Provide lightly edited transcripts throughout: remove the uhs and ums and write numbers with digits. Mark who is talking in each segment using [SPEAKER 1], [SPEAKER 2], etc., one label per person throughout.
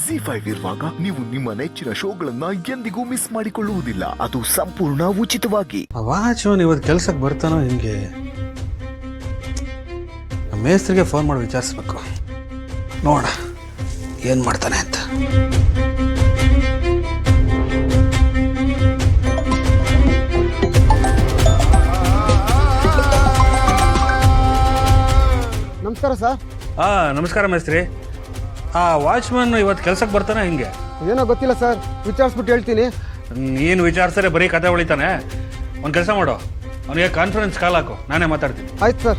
[SPEAKER 1] ಜಿ5 ಇರುವಾಗ ನೀವು ನಿಮ್ಮ ನೆಚ್ಚಿನ ಶೋಗಳನ್ನ ಎಂದಿಗೂ ಮಿಸ್ ಮಾಡಿಕೊಳ್ಳುವುದಿಲ್ಲ. ಅದು ಸಂಪೂರ್ಣ ಉಚಿತವಾಗಿ.
[SPEAKER 2] ವಾಚ್ ಇವತ್ತು ಕೆಲ್ಸಕ್ಕೆ ಬರ್ತಾನೋ ಹಿಂಗೆ ನಮ್ಮ ಮೇಸ್ತ್ರಿಗೆ ಫೋನ್ ಮಾಡಿ ವಿಚಾರಿಸ್ಬೇಕು. ನೋಡ ಏನು ಮಾಡ್ತಾನೆ ಅಂತ.
[SPEAKER 3] ನಮಸ್ಕಾರ ಸರ್.
[SPEAKER 2] ನಮಸ್ಕಾರ ಮೇಸ್ತ್ರಿ. ವಾಚ್ಮನ್ ಇವತ್ತು ಕೆಲ್ಸಕ್ಕೆ ಬರ್ತಾನೆ ಹಿಂಗೆ?
[SPEAKER 3] ಏನೋ ಗೊತ್ತಿಲ್ಲ ಸರ್, ವಿಚಾರಿಸ್ಬಿಟ್ಟು ಹೇಳ್ತೀನಿ.
[SPEAKER 2] ನೀನು ವಿಚಾರಿಸಿದ್ರೆ ಬರೀ ಕತೆ ಹೊಳಿತಾನೆ. ಒಂದು ಕೆಲಸ ಮಾಡು, ಅವನಿಗೆ ಕಾನ್ಫರೆನ್ಸ್ ಕಾಲ್ ಹಾಕು, ನಾನೇ ಮಾತಾಡ್ತೀನಿ.
[SPEAKER 3] ಆಯ್ತು ಸರ್.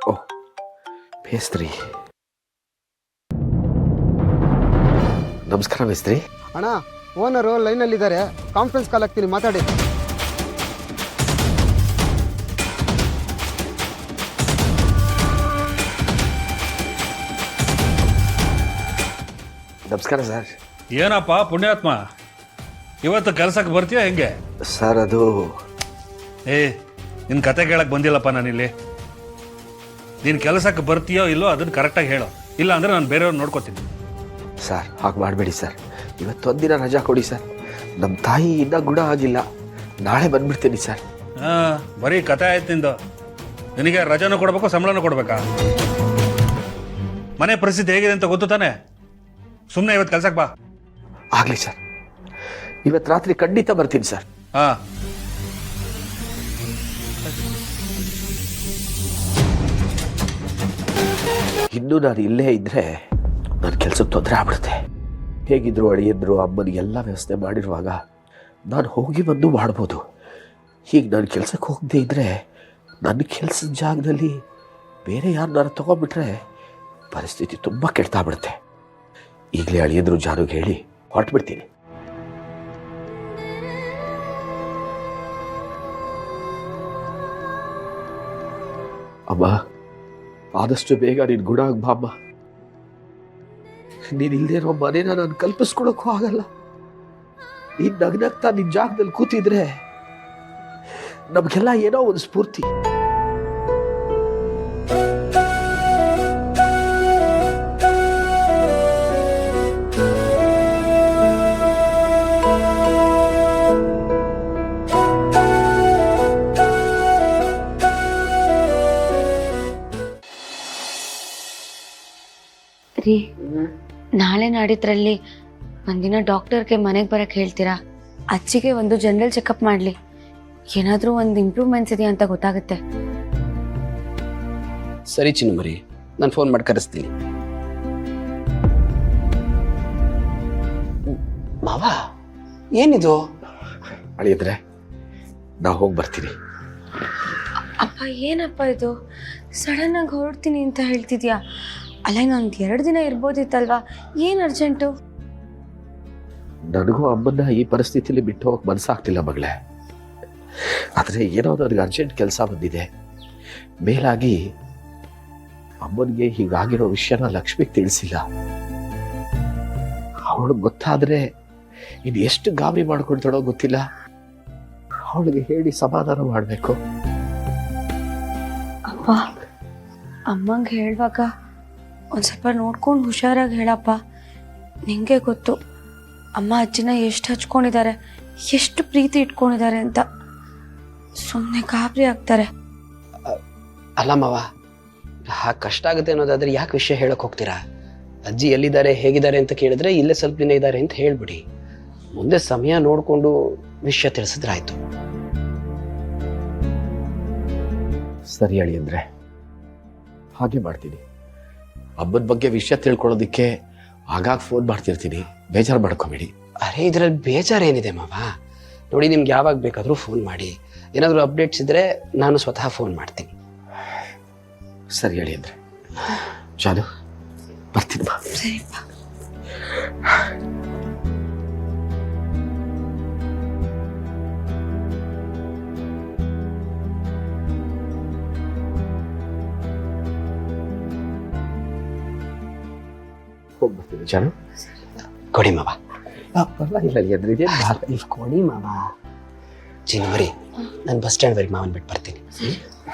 [SPEAKER 4] ಓಹ್ ಮೇಸ್ತ್ರಿ, ನಮಸ್ಕಾರ ಮೇಸ್ತ್ರಿ.
[SPEAKER 3] ಅಣ್ಣ, ಓನರು ಲೈನಲ್ಲಿದ್ದಾರೆ, ಕಾನ್ಫರೆನ್ಸ್ ಕಾಲ್ ಹಾಕ್ತೀನಿ, ಮಾತಾಡಿ.
[SPEAKER 4] ನಮಸ್ಕಾರ ಸರ್.
[SPEAKER 2] ಏನಪ್ಪ ಪುಣ್ಯಾತ್ಮ, ಇವತ್ತು ಕೆಲಸಕ್ಕೆ ಬರ್ತೀಯಾ ಹೆಂಗೆ?
[SPEAKER 4] ಸರ್ ಅದು
[SPEAKER 2] ನಿನ್ನ ಕತೆ ಕೇಳಕ್ಕೆ ಬಂದಿಲ್ಲಪ್ಪ ನಾನಿಲ್ಲಿ. ನೀನು ಕೆಲಸಕ್ಕೆ ಬರ್ತೀಯೋ ಇಲ್ಲೋ ಅದನ್ನು ಕರೆಕ್ಟಾಗಿ ಹೇಳೋ, ಇಲ್ಲ ಅಂದರೆ ನಾನು ಬೇರೆಯವ್ರು ನೋಡ್ಕೋತೀನಿ.
[SPEAKER 4] ಸರ್ ಹಾಗೆ ಮಾಡಬೇಡಿ ಸರ್, ಇವತ್ತೊಂದಿನ ರಜಾ ಕೊಡಿ ಸರ್. ನಮ್ಮ ತಾಯಿ ಇನ್ನೂ ಗುಣ ಆಗಿಲ್ಲ, ನಾಳೆ ಬಂದ್ಬಿಡ್ತೀನಿ ಸರ್.
[SPEAKER 2] ಬರೀ ಕತೆ ಆಯ್ತು ನಿಂದು. ನಿನಗೆ ರಜಾನೂ ಕೊಡ್ಬೇಕು, ಸಂಬಳನೂ ಕೊಡ್ಬೇಕಾ? ಮನೆ ಪರಿಸ್ಥಿತಿ ಹೇಗಿದೆ ಅಂತ ಗೊತ್ತು ತಾನೆ? ಸುಮ್ಮನೆ ಇವತ್ತು ಕೆಲ್ಸಕ್ಕೆ ಬಾ.
[SPEAKER 4] ಆಗಲಿ ಸರ್, ಇವತ್ತು ರಾತ್ರಿ ಖಂಡಿತ ಬರ್ತೀನಿ ಸರ್. ಇನ್ನೂ ನಾನು ಇಲ್ಲೇ ಇದ್ದರೆ ನನ್ನ ಕೆಲಸಕ್ಕೆ ತೊಂದರೆ ಆಗ್ಬಿಡುತ್ತೆ. ಹೇಗಿದ್ರು ಅಳಿಯಂದ್ರು ಅಮ್ಮನಿಗೆಲ್ಲ ವ್ಯವಸ್ಥೆ ಮಾಡಿರುವಾಗ ನಾನು ಹೋಗಿ ಬಂದು ಮಾಡ್ಬೋದು. ಹೀಗೆ ನಾನು ಕೆಲಸಕ್ಕೆ ಹೋಗದೇ ಇದ್ದರೆ ನನ್ನ ಕೆಲಸದ ಜಾಗದಲ್ಲಿ ಬೇರೆ ಯಾರನ್ನಾರು ತೊಗೊಂಡ್ಬಿಟ್ರೆ ಪರಿಸ್ಥಿತಿ ತುಂಬ ಕೆಡ್ತಾಗ್ಬಿಡುತ್ತೆ. ಈಗಲೇ ಅಳಿಯಂದ್ರು ಜಾನುಗೆ ಹೇಳಿ ಹೊರಟ್ಬಿಡ್ತೀನಿ. ಅಮ್ಮ, ಆದಷ್ಟು ಬೇಗ ನೀನು ಗುಣ ಆಗ್ಬಾ ಅಮ್ಮ. ನೀನು ಇಲ್ಲದೆ ಇರೋ ಮನೇನ ನಾನು ಕಲ್ಪಿಸ್ಕೊಳಕ್ಕೂ ಆಗಲ್ಲ. ನೀನು ನಗ್ನಗ್ತಾ ನಿನ್ನ ಜಾಗದಲ್ಲಿ ಕೂತಿದ್ರೆ ನಮಗೆಲ್ಲ ಏನೋ ಒಂದು ಸ್ಫೂರ್ತಿ.
[SPEAKER 5] ರೀ, ನಾಳೆ ನಾಡಿದ್ರಲ್ಲಿ ಒಂದಿನ ಡಾಕ್ಟರ್ಗೆ ಮನೆಗೆ ಬರಕ್ಕೆ ಹೇಳ್ತೀರಾ? ಅಜ್ಜಿಗೆ ಒಂದು ಜನರಲ್ ಚೆಕಪ್ ಮಾಡಲಿ, ಏನಾದರೂ ಒಂದು ಇಂಪ್ರೂವ್ಮೆಂಟ್ಸ್ ಇದೆಯಾ ಅಂತ ಗೊತ್ತಾಗುತ್ತೆ.
[SPEAKER 6] ಸರಿ ಚಿನ್ನಮರಿ, ನಾನು ಫೋನ್ ಮಾಡಿ ಕರೆಸ್ತೀನಿ. ಮಾವ, ಏನಿದು?
[SPEAKER 4] ಅಳಿಯಂದ್ರೆ ನಾ ಹೋಗಿ ಬರ್ತೀನಿ.
[SPEAKER 5] ಅಪ್ಪ, ಏನಪ್ಪ ಇದು ಸಡನ್ ಆಗಿ ಹೊರಡ್ತೀನಿ ಅಂತ ಹೇಳ್ತಿದ್ಯಾ? ಅಲ್ಲ, ಇನ್ನೊಂದು 2 ದಿನ ಇರ್ಬೋದಿತ್ತಲ್ವಾ? ಏನು ಅರ್ಜೆಂಟು?
[SPEAKER 4] ನನಗೂ ಅಮ್ಮನ್ನ ಈ ಪರಿಸ್ಥಿತಿಯಲ್ಲಿ ಬಿಟ್ಟು ಹೋಗಕ್ಕೆ ಮನಸ್ಸಾಗ್ತಿಲ್ಲ ಮಗಳೇ. ಆದರೆ ಏನೋ ನನಗೆ ಅರ್ಜೆಂಟ್ ಕೆಲಸ ಬಂದಿದೆ. ಮೇಲಾಗಿ ಅಮ್ಮನಿಗೆ ಹೀಗಾಗಿರೋ ವಿಷಯನ ಲಕ್ಷ್ಮಿಗೆ ತಿಳಿಸಿಲ್ಲ. ಅವಳಿಗೆ ಗೊತ್ತಾದರೆ ಇನ್ನು ಎಷ್ಟು ಗಾಬರಿ ಮಾಡ್ಕೊಳ್ತಾಳೋ ಗೊತ್ತಿಲ್ಲ. ಅವಳಿಗೆ ಹೇಳಿ ಸಮಾಧಾನ ಮಾಡಬೇಕು.
[SPEAKER 5] ಅಪ್ಪ, ಅಮ್ಮಂಗೆ ಹೇಳುವಾಗ ಒಂದು ಸ್ವಲ್ಪ ನೋಡ್ಕೊಂಡು ಹುಷಾರಾಗಿ ಹೇಳಪ್ಪ. ನಿಂಗೆ ಗೊತ್ತು ಅಮ್ಮ ಅಜ್ಜಿನ ಎಷ್ಟು ಹಚ್ಕೊಂಡಿದ್ದಾರೆ, ಎಷ್ಟು ಪ್ರೀತಿ ಇಟ್ಕೊಂಡಿದ್ದಾರೆ ಅಂತ. ಸುಮ್ಮನೆ ಗಾಬರಿ ಆಗ್ತಾರೆ.
[SPEAKER 6] ಅಲ್ಲ ಮಾವ, ಹಾಗೆ ಕಷ್ಟ ಆಗುತ್ತೆ ಅನ್ನೋದಾದ್ರೆ ಯಾಕೆ ವಿಷಯ ಹೇಳಕ್ ಹೋಗ್ತೀರಾ? ಅಜ್ಜಿ ಎಲ್ಲಿದ್ದಾರೆ, ಹೇಗಿದ್ದಾರೆ ಅಂತ ಕೇಳಿದ್ರೆ ಇಲ್ಲೇ ಸ್ವಲ್ಪ ದಿನ ಇದ್ದಾರೆ ಅಂತ ಹೇಳ್ಬಿಡಿ. ಮುಂದೆ ಸಮಯ ನೋಡಿಕೊಂಡು ವಿಷಯ ತಿಳಿಸಿದ್ರಾಯ್ತು.
[SPEAKER 4] ಸರಿ ಅಳಿಯಂದ್ರೆ, ಹಾಗೆ ಮಾಡ್ತೀನಿ. ಅಮ್ಮನ ಬಗ್ಗೆ ವಿಷಯ ತಿಳ್ಕೊಳ್ಳೋದಕ್ಕೆ ಆಗಾಗ ಫೋನ್ ಮಾಡ್ತಿರ್ತೀನಿ, ಬೇಜಾರು ಮಾಡ್ಕೊಬೇಡಿ.
[SPEAKER 6] ಅರೆ, ಇದರಲ್ಲಿ ಬೇಜಾರೇನಿದೆ ಮಾವ? ನೋಡಿ, ನಿಮ್ಗೆ ಯಾವಾಗ ಬೇಕಾದರೂ ಫೋನ್ ಮಾಡಿ. ಏನಾದರೂ ಅಪ್ಡೇಟ್ಸ್ ಇದ್ರೆ ನಾನು ಸ್ವತಃ ಫೋನ್ ಮಾಡ್ತೀನಿ.
[SPEAKER 4] ಸರಿ ಅಳಿಯಂದ್ರೆ, ಜಾನು ಬರ್ತೀನಿ ಬಾ.
[SPEAKER 5] ಸರಿಪ್ಪ.
[SPEAKER 4] ಹೋಗ್ಬರ್ತೀನಿ ಜಾನು.
[SPEAKER 6] ಕೊಡಿ ಮಾವ.
[SPEAKER 4] ಪರವಾಗಿಲ್ಲ ಎದುರಿಗೆ
[SPEAKER 6] ಇಲ್ಲಿ ಕೊಡಿ ಮಾವ. ಚಿನ್ನು ಬರೀ ನಾನು ಬಸ್ ಸ್ಟ್ಯಾಂಡ್ವರೆಗೆ ಮಾವನ್ ಬಿಟ್ಟು ಬರ್ತೀನಿ.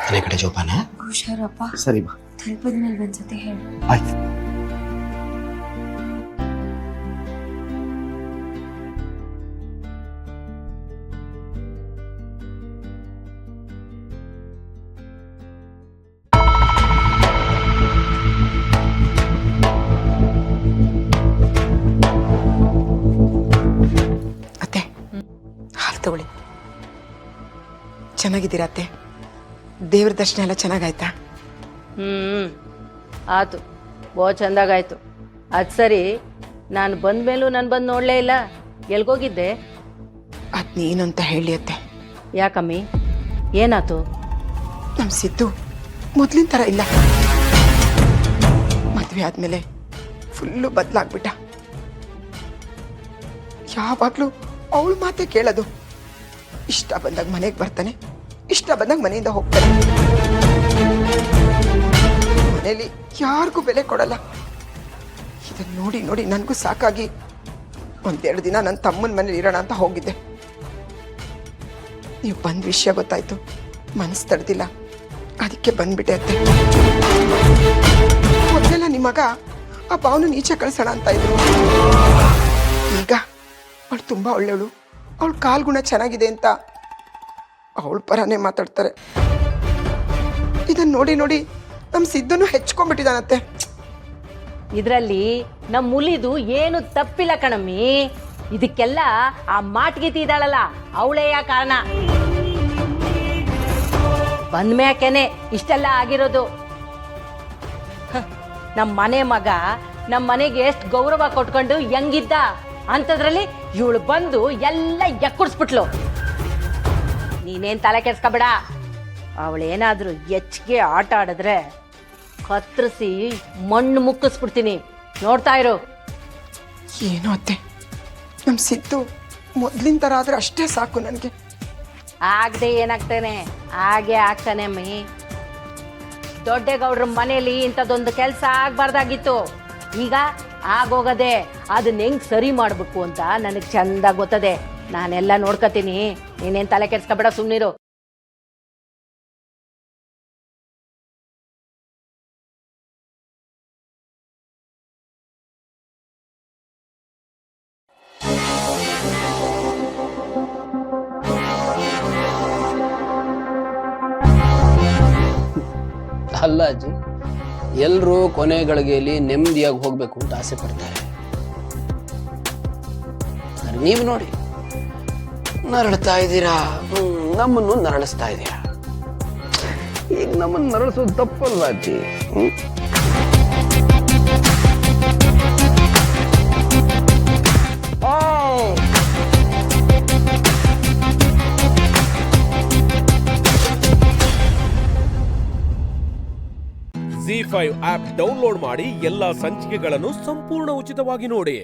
[SPEAKER 6] ಮನೆ ಕಡೆ ಜೋಪಾನ.
[SPEAKER 5] ಹುಷಾರಪ್ಪ.
[SPEAKER 4] ಸರಿಮಾ,
[SPEAKER 5] ತಲುಪಿದ್ಮೇಲೆ ಒಂದ್ಸತಿ ಹೇಳಿ.
[SPEAKER 4] ಆಯ್ತು.
[SPEAKER 7] ಅತ್ತೆ, ಹಾಲು ತಗೊಳ್ಳಿ. ಚೆನ್ನಾಗಿದ್ದೀರಾ ಅತ್ತೆ? ದೇವ್ರ ದರ್ಶನ ಎಲ್ಲ ಚೆನ್ನಾಗಾಯ್ತಾ?
[SPEAKER 8] ಆತು, ಬೋ ಚಂದಾಗಾಯ್ತು. ಅದು ಸರಿ, ನಾನು ಬಂದ್ಮೇಲೂ ನಾನು ಬಂದು ನೋಡಲೇ ಇಲ್ಲ. ಎಲ್ಗೋಗಿದ್ದೆ?
[SPEAKER 7] ಅದು ನೀನು ಅಂತ ಹೇಳಿ ಅತ್ತೆ.
[SPEAKER 8] ಯಾಕಮ್ಮಿ, ಏನಾತು?
[SPEAKER 7] ನಮ್ಮ ಸಿದ್ದು ಮೊದಲಿನ ಥರ ಇಲ್ಲ. ಮದುವೆ ಆದಮೇಲೆ ಫುಲ್ಲು ಬದಲಾಗ್ಬಿಟ್ಟ. ಯಾವಾಗಲೂ ಅವಳ ಮಾತೇ ಕೇಳೋದು. ಇಷ್ಟ ಬಂದಾಗ ಮನೆಗೆ ಬರ್ತಾನೆ, ಇಷ್ಟ ಬಂದಾಗ ಮನೆಯಿಂದ ಹೋಗ್ತಾನೆ. ಮನೇಲಿ ಯಾರಿಗೂ ಬೆಲೆ ಕೊಡಲ್ಲ. ಇದನ್ನ ನೋಡಿ ನೋಡಿ ನನಗೂ ಸಾಕಾಗಿ ಒಂದೆರಡು ದಿನ ನನ್ನ ತಮ್ಮನ ಮನೇಲಿ ಇರೋಣ ಅಂತ ಹೋಗಿದ್ದೆ. ನೀವು ಬಂದ ವಿಷಯ ಗೊತ್ತಾಯ್ತು, ಮನಸ್ಸು ತಡ್ದಿಲ್ಲ, ಅದಕ್ಕೆ ಬಂದ್ಬಿಟ್ಟೆ ಅತ್ತೆ. ಮೊದಲೆಲ್ಲ ನಿಮ್ಮ ಮಗ ಆ ಭಾವನ ಈಚೆ ಕಳ್ಸೋಣ ಅಂತ ಇದ್ರು. ಈಗ ಅವಳು ತುಂಬ ಒಳ್ಳೆಯವಳು, ಅವಳ ಕಾಲ್ಗುಣ ಚೆನ್ನಾಗಿದೆ ಅಂತ ಅವಳ ಪರನೇ ಮಾತಾಡ್ತಾರೆ. ಇದನ್ನ ನೋಡಿ ನೋಡಿ ನಮ್ಮ ಸಿದ್ದನು ಹೆಚ್ಕೊಂಡ್ಬಿಟ್ಟಿದ್ದಾನತ್ತೆ.
[SPEAKER 8] ಇದರಲ್ಲಿ ನಮ್ಮ ಮುಲಿದು ಏನು ತಪ್ಪಿಲ್ಲ ಕಣಮ್ಮಿ. ಇದಕ್ಕೆಲ್ಲ ಆ ಮಾಟ್ಗೀತಿ ಇದ್ದಾಳಲ್ಲ, ಅವಳೇ ಕಾರಣ. ಬಂದ್ಮ್ಯಾಕೆನೆ ಇಷ್ಟೆಲ್ಲ ಆಗಿರೋದು. ನಮ್ಮ ಮನೆ ಮಗ ನಮ್ಮ ಮನೆಗೆ ಎಷ್ಟು ಗೌರವ ಕೊಟ್ಕೊಂಡು ಹೆಂಗಿದ್ದ ಅಂಥದ್ರಲ್ಲಿ ಇವಳು ಬಂದು ಎಲ್ಲ ಎಕ್ಕುಡ್ಸ್ಬಿಟ್ಲು. ನೀನೇನು ತಲೆ ಕೆಡ್ಸ್ಕೊಬೇಡ. ಅವಳೇನಾದರೂ ಹೆಚ್ಚಿಗೆ ಆಟ ಆಡಿದ್ರೆ ಕತ್ತರಿಸಿ ಮಣ್ಣು ಮುಕ್ಕಿಸ್ಬಿಡ್ತೀನಿ, ನೋಡ್ತಾ ಇರು.
[SPEAKER 7] ಏನೋ ಅತ್ತೆ, ನಮ್ಮ ಸಿದ್ದು ಮೊದಲಿನ ಥರ ಆದರೆ ಅಷ್ಟೇ ಸಾಕು ನನಗೆ.
[SPEAKER 8] ಆಗದೆ ಏನಾಗ್ತಾನೆ, ಹಾಗೆ ಆಗ್ತಾನೆ ಅಮ್ಮಿ. ದೊಡ್ಡಗೌಡ್ರ ಮನೇಲಿ ಇಂಥದ್ದೊಂದು ಕೆಲಸ ಆಗ್ಬಾರ್ದಾಗಿತ್ತು. ಈಗ ಆಗೋಗದೆ. ಅದನ್ನ ಹೆಂಗ್ ಸರಿ ಮಾಡಬೇಕು ಅಂತ ನನಗೆ ಚಂದ ಗೊತ್ತದೆ. ನಾನೆಲ್ಲ ನೋಡ್ಕೋತೀನಿ, ನೀನೇನು ತಲೆ ಕೆಡ್ಸ್ಕೊಬೇಡ, ಸುಮ್ಮನಿರು.
[SPEAKER 6] ಅಲ್ಲ ಅಜ್ಜಿ, ಎಲ್ಲರೂ ಕೊನೆ ಗಳಿಗೆಯಲ್ಲಿ ನೆಮ್ಮದಿಯಾಗಿ ಹೋಗ್ಬೇಕು ಅಂತ ಆಸೆ ಪಡ್ತಾರೆ. ನೀವು ನೋಡಿ, ನರಳ್ತಾ ಇದ್ದೀರಾ, ನಮ್ಮನ್ನು ನರಳಿಸ್ತಾ ಇದ್ದೀರಾ. ಈಗ ನಮ್ಮನ್ನು ನರಳಿಸೋದು ತಪ್ಪಲ್ವಾ ಅಜ್ಜಿ?
[SPEAKER 9] ZEE5 ಆಪ್ ಡೌನ್ಲೋಡ್ ಮಾಡಿ ಎಲ್ಲಾ ಸಂಚಿಕೆಗಳನ್ನು ಸಂಪೂರ್ಣ ಉಚಿತವಾಗಿ ನೋಡಿ.